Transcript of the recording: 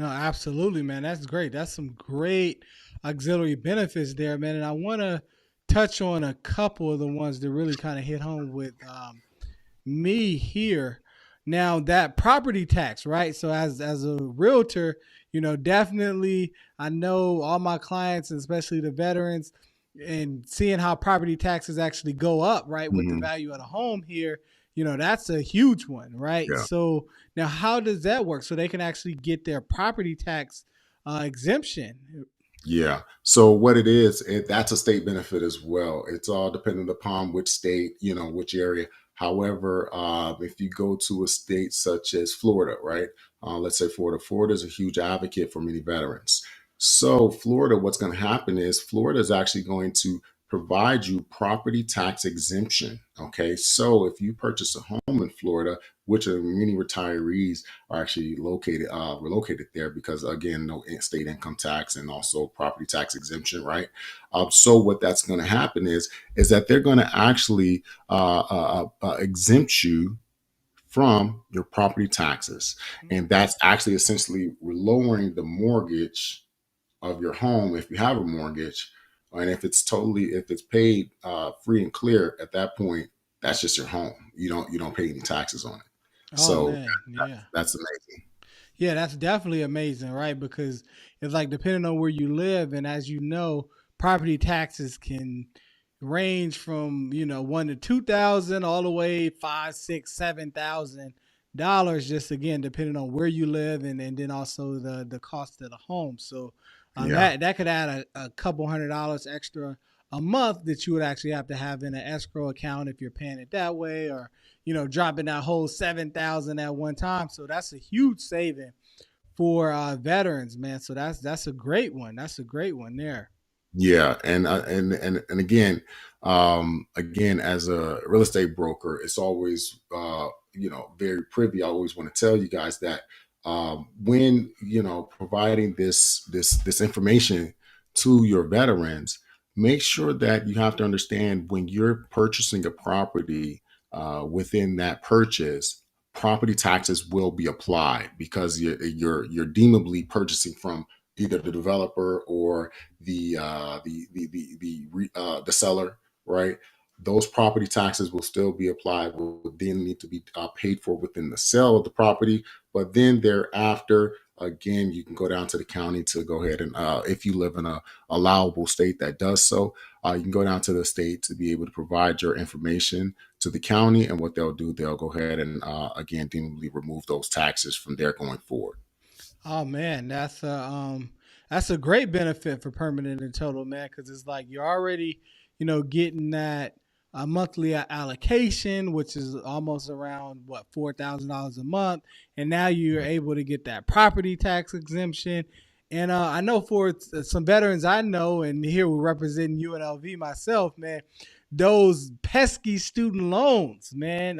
No, absolutely, man. That's great. That's some great auxiliary benefits there, man. And I want to touch on a couple of the ones that really kind of hit home with me here. Now that property tax, right? So as a realtor, definitely I know all my clients, especially the veterans, and seeing how property taxes actually go up, right, with the Hmm. value of the home here, that's a huge one, right? Yeah. So now how does that work? So they can actually get their property tax exemption. Yeah. So what it is, that's a state benefit as well. It's all dependent upon which state, which area. However, if you go to a state such as Florida, right? Let's say Florida is a huge advocate for many veterans. So Florida, what's going to happen is Florida is actually going to provide you property tax exemption. Okay. So if you purchase a home in Florida, which are many retirees are actually relocated there because again, no state income tax and also property tax exemption, right? So what that's going to happen is that they're going to actually exempt you from your property taxes, and that's actually essentially lowering the mortgage of your home if you have a mortgage, and if it's paid free and clear at that point, that's just your home. You don't pay any taxes on it. Oh So man, yeah. that's amazing. Yeah, that's definitely amazing, right? Because it's like depending on where you live, and as you know, property taxes can range from 1 to 2,000 all the way 5, 6, 7,000 dollars. Just again, depending on where you live, and then also the cost of the home. So Yeah. that could add a couple $100 extra a month that you would actually have to have in an escrow account if you're paying it that way, or dropping that whole 7,000 at one time. So that's a huge saving for veterans, man. So that's a great one. That's a great one there. Yeah, and again, as a real estate broker, it's always very privy. I always want to tell you guys that when providing this information to your veterans, make sure that you have to understand when you're purchasing a property within that purchase, property taxes will be applied because you're deemably purchasing from either the developer or the seller, right? Those property taxes will still be applied. Will then need to be paid for within the sale of the property, but then thereafter, again, you can go down to the county to go ahead and, if you live in a allowable state that does so, you can go down to the state to be able to provide your information to the county, and what they'll do, they'll go ahead and again, deemably remove those taxes from there going forward. Oh man, that's a great benefit for permanent and total, man, because it's like you're already getting that monthly allocation, which is almost around what $4,000 a month, and now you're able to get that property tax exemption. And I know for some veterans I know, and here we're representing UNLV myself, man. Those pesky student loans, man.